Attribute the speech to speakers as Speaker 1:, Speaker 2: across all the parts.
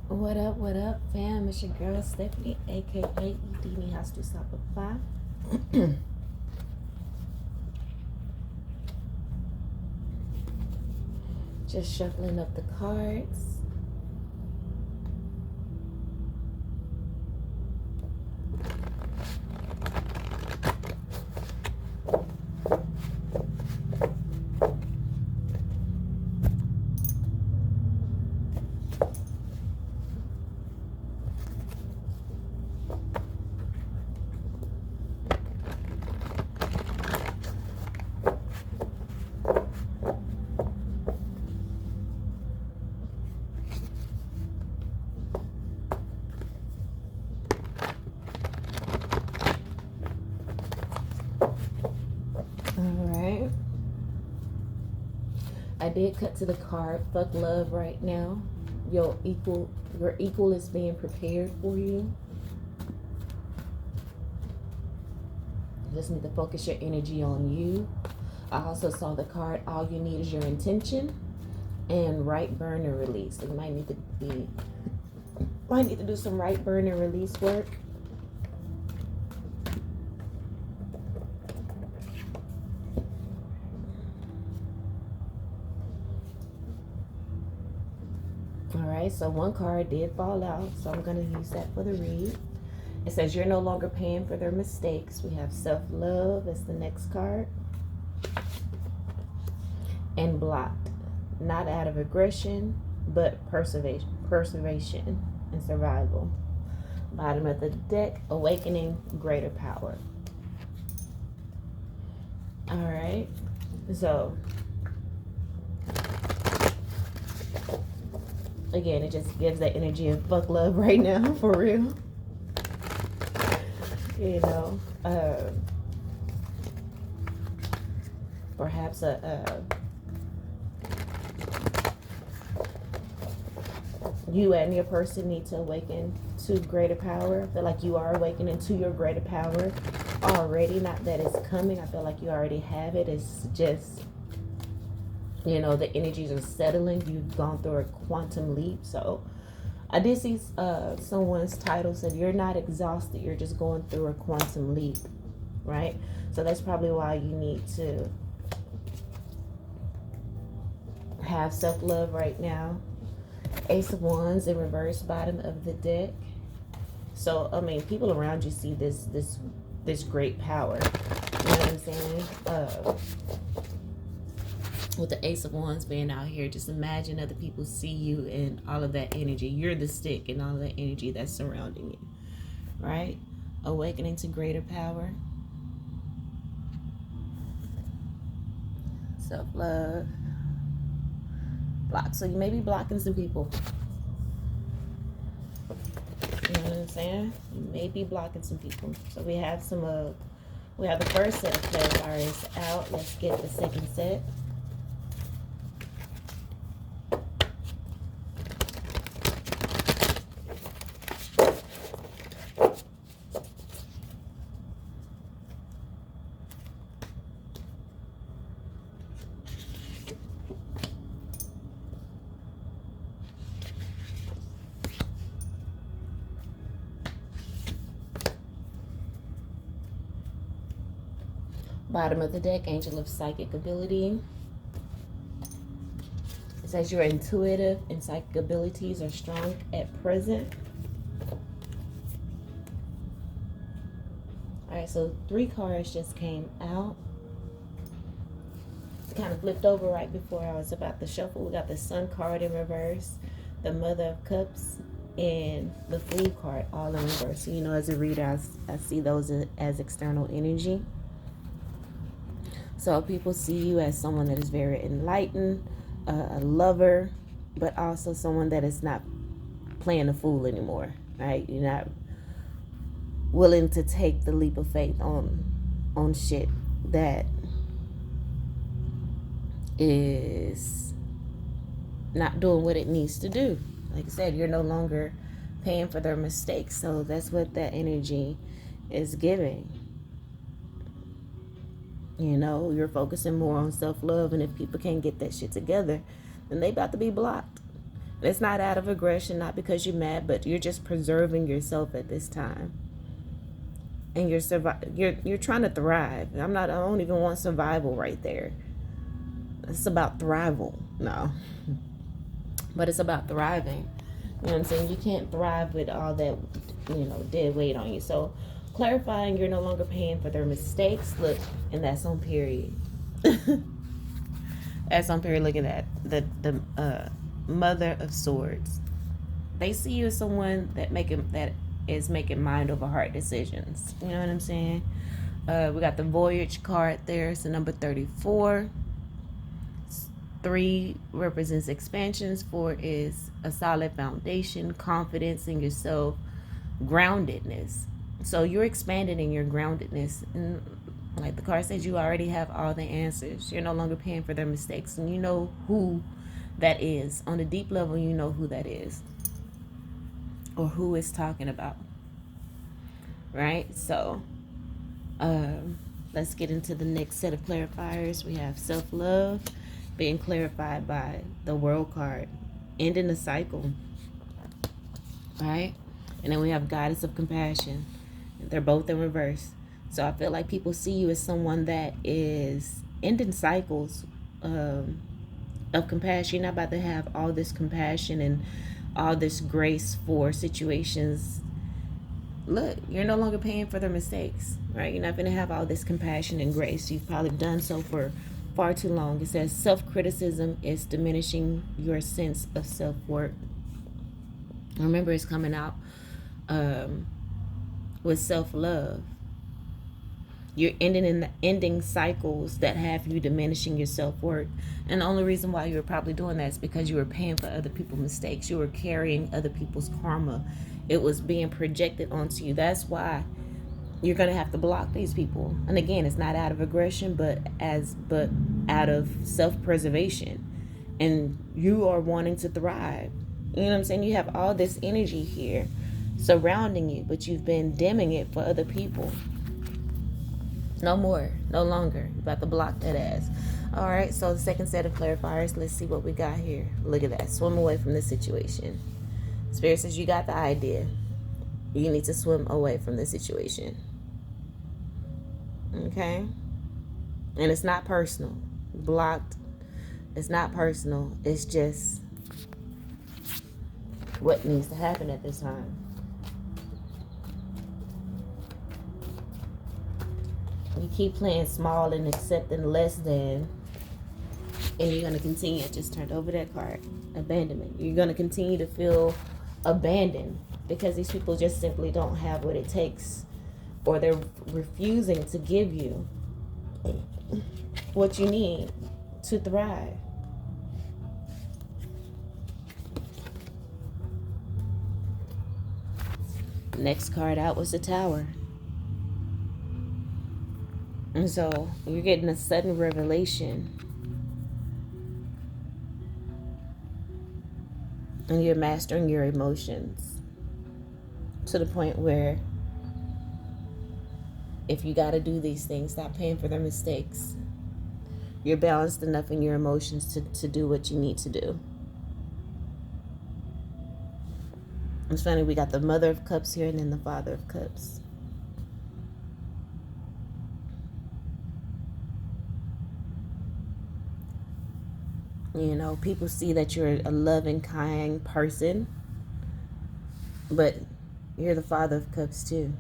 Speaker 1: What up, fam? It's your girl Stephanie, aka Edini Has to Stop at 5. Just shuffling up the cards. Alright. I did cut to the card, fuck love right now. Your equal is being prepared for you. Just need to focus your energy on you. I also saw the card, all you need is your intention and right burner release. You might need to do some right burner release work. Alright, so one card did fall out, so I'm going to use that for the read. It says you're no longer paying for their mistakes. We have self-love as the next card. And blocked. Not out of aggression, but preservation and survival. Bottom of the deck, awakening greater power. Alright, so again, it just gives that energy of fuck love right now, for real. You know, perhaps you and your person need to awaken to greater power. I feel like you are awakening to your greater power already. Not that it's coming. I feel like you already have it. It's just, you know, the energies are settling. You've gone through a quantum leap. So I did see someone's title said, you're not exhausted. You're just going through a quantum leap, right? So that's probably why you need to have self-love right now. Ace of Wands in reverse, bottom of the deck. So, I mean, people around you see this great power. You know what I'm saying? With the Ace of Wands being out here, just imagine other people see you and all of that energy. You're the stick and all of that energy that's surrounding you, right? Awakening to greater power. Self-love. Block. So you may be blocking some people. You know what I'm saying? You may be blocking some people. So we have we have the first set of clarifiers out. Let's get the second set. Bottom of the deck, Angel of Psychic Ability. It says your intuitive and psychic abilities are strong at present. Alright, so 3 cards just came out. Kind of flipped over right before I was about to shuffle. We got the Sun card in reverse, the Mother of Cups, and the Fool card all in reverse. So, you know, as a reader, I see those as external energy. So people see you as someone that is very enlightened, a lover, but also someone that is not playing the fool anymore, right? You're not willing to take the leap of faith on shit that is not doing what it needs to do. Like I said, you're no longer paying for their mistakes. So that's what that energy is giving. You know, you're focusing more on self-love, and if people can't get that shit together, then they about to be blocked. It's not out of aggression, not because you're mad, but you're just preserving yourself at this time. And you're trying to thrive. I don't even want survival right there. It's about thrival. No. But it's about thriving. You know what I'm saying? You can't thrive with all that, dead weight on you. So clarifying you're no longer paying for their mistakes. Look, and that's on period. That's on period. Look at that. The Mother of Swords. They see you as someone that is making mind over heart decisions. You know what I'm saying? We got the Voyage card there. So number 34. 3 represents expansions. 4 is a solid foundation, confidence in yourself, groundedness. So you're expanding in your groundedness. And like the card says, you already have all the answers. You're no longer paying for their mistakes. And you know who that is. On a deep level, you know who that is. Or who it's talking about. Right? So, let's get into the next set of clarifiers. We have self-love being clarified by the World card, ending the cycle, right? And then we have Goddess of Compassion. They're both in reverse. So I feel like people see you as someone that is ending cycles of compassion. You're not about to have all this compassion and all this grace for situations. Look, you're no longer paying for their mistakes, right? You're not going to have all this compassion and grace. You've probably done so for far too long. It says self-criticism is diminishing your sense of self-worth. Remember, it's coming out with self-love. You're ending cycles that have you diminishing your self-worth. And the only reason why you're probably doing that is because you were paying for other people's mistakes. You were carrying other people's karma. It was being projected onto you. That's why you're going to have to block these people. And again, it's not out of aggression, but out of self-preservation. And you are wanting to thrive. You know what I'm saying? You have all this energy here surrounding you, but you've been dimming it for other people. No more. No longer. You're about to block that ass. All right, so the second set of clarifiers. Let's see what we got here. Look at that. Swim away from this situation. Spirit says you got the idea. You need to swim away from this situation. Okay? And it's not personal. Blocked. It's not personal. It's just what needs to happen at this time. You keep playing small and accepting less than, and you're going to continue. I just turned over that card. Abandonment. You're going to continue to feel abandoned because these people just simply don't have what it takes, or they're refusing to give you what you need to thrive. Next card out was the Tower. And so you're getting a sudden revelation. And you're mastering your emotions to the point where if you got to do these things, stop paying for their mistakes. You're balanced enough in your emotions to do what you need to do. It's funny, we got the Mother of Cups here and then the Father of Cups. You know, people see that you're a loving, kind person, but you're the Father of Cups too.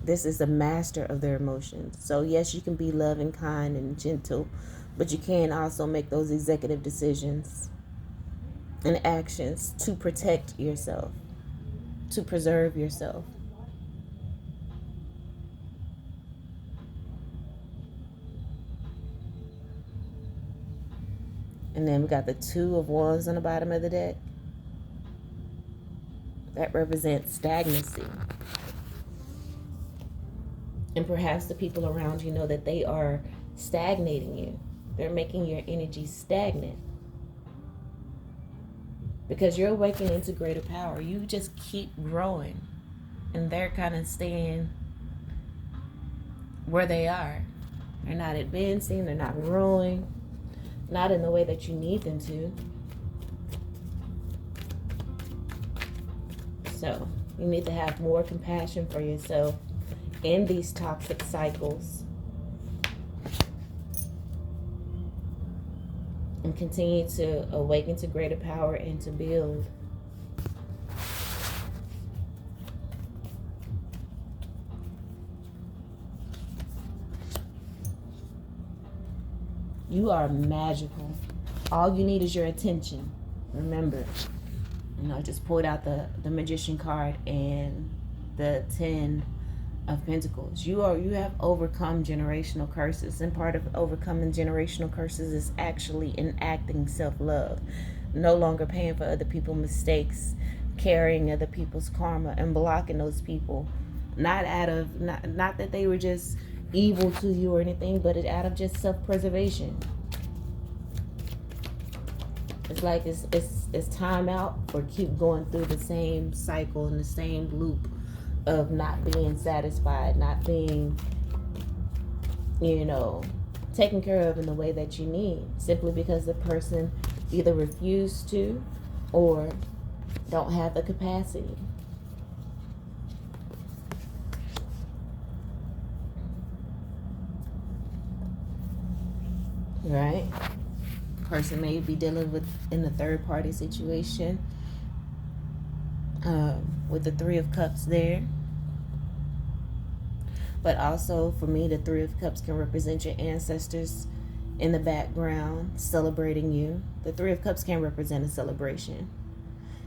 Speaker 1: This is the master of their emotions. So yes, you can be loving, kind, and gentle, but you can also make those executive decisions and actions to protect yourself, to preserve yourself. And then we got the Two of Wands on the bottom of the deck. That represents stagnancy. And perhaps the people around you know that they are stagnating you. They're making your energy stagnant. Because you're awakening to greater power. You just keep growing. And they're kind of staying where they are. They're not advancing. They're not growing. Not in the way that you need them to. So you need to have more compassion for yourself in these toxic cycles and continue to awaken to greater power and to build. You are magical. All you need is your attention. Remember, I just pulled out the Magician card and the 10 of Pentacles. You have overcome generational curses, and part of overcoming generational curses is actually enacting self-love, no longer paying for other people's mistakes, carrying other people's karma, and blocking those people, not that they were just evil to you or anything, but it out of just self-preservation. It's like it's time out for keep going through the same cycle and the same loop of not being satisfied, not being, taken care of in the way that you need, simply because the person either refused to or don't have the capacity. Right? Person may be dealing with in a third party situation, with the 3 of Cups there. But also for me, the 3 of Cups can represent your ancestors in the background celebrating you. The 3 of Cups can represent a celebration,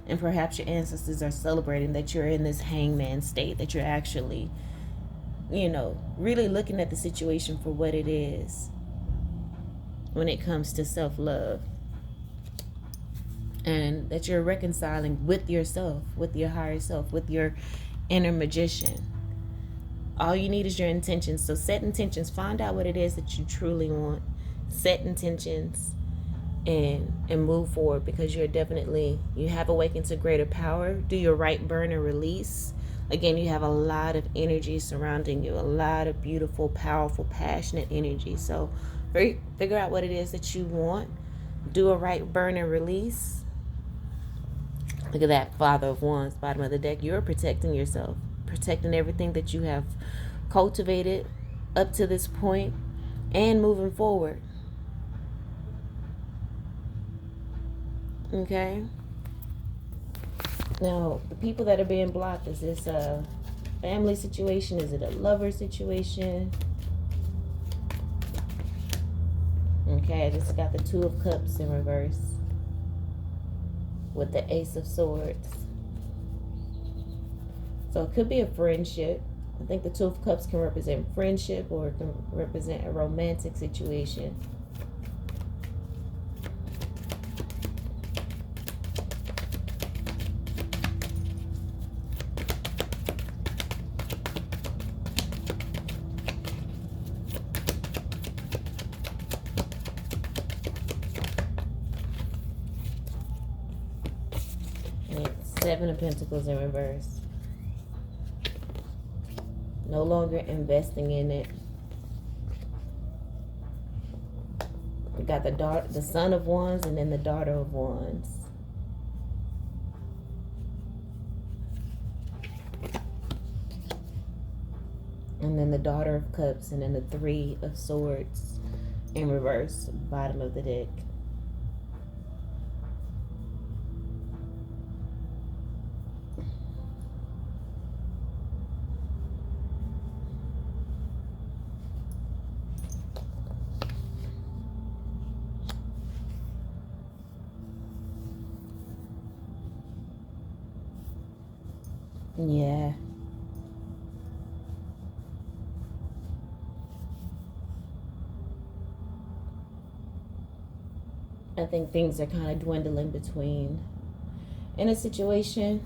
Speaker 1: and perhaps your ancestors are celebrating that you're in this hangman state, that you're actually, really looking at the situation for what it is when it comes to self-love, and that you're reconciling with yourself, with your higher self, with your inner magician. All you need is your intentions. So set intentions. Find out what it is that you truly want. Set intentions and move forward, because you have awakened to greater power. Do your right, burn, and release. Again, you have a lot of energy surrounding you, a lot of beautiful, powerful, passionate energy. So figure out what it is that you want. Do a right, burn, and release. Look at that, Father of Wands, bottom of the deck. You're protecting yourself, protecting everything that you have cultivated up to this point and moving forward. Okay? Now, the people that are being blocked, is this a family situation? Is it a lover situation? Okay, I just got the 2 of Cups in reverse with the Ace of Swords. So it could be a friendship. I think the 2 of Cups can represent friendship, or it can represent a romantic situation. And 7 of Pentacles in reverse. No longer investing in it. We got the Son of Wands, and then the Daughter of Wands. And then the Daughter of Cups, and then the 3 of Swords in reverse, bottom of the deck. Yeah. I think things are kind of dwindling between in a situation.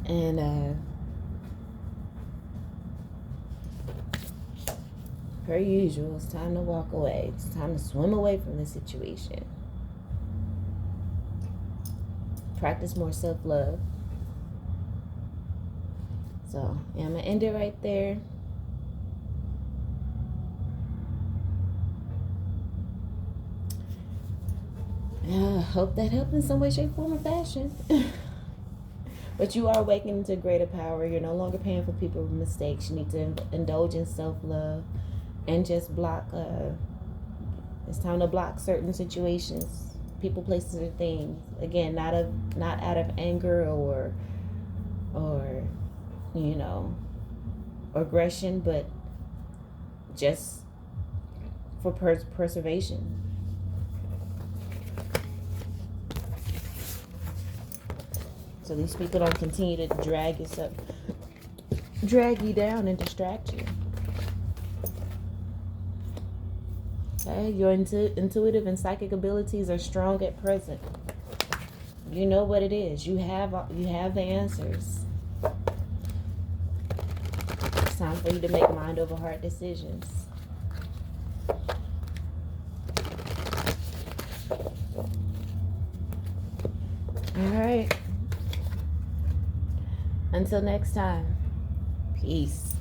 Speaker 1: And per usual, it's time to walk away. It's time to swim away from the situation. Practice more self-love. So, yeah, I'm going to end it right there. Hope that helped in some way, shape, form, or fashion. But you are awakening to greater power. You're no longer paying for people's mistakes. You need to indulge in self-love and just block. It's time to block certain situations, people, places, or things. Again, not out of anger or you know, aggression, but just for preservation. So these people don't continue to drag you down and distract you. Okay, your intuitive and psychic abilities are strong at present. You know what it is. You have the answers. It's time for you to make mind over heart decisions. All right. Until next time. Peace.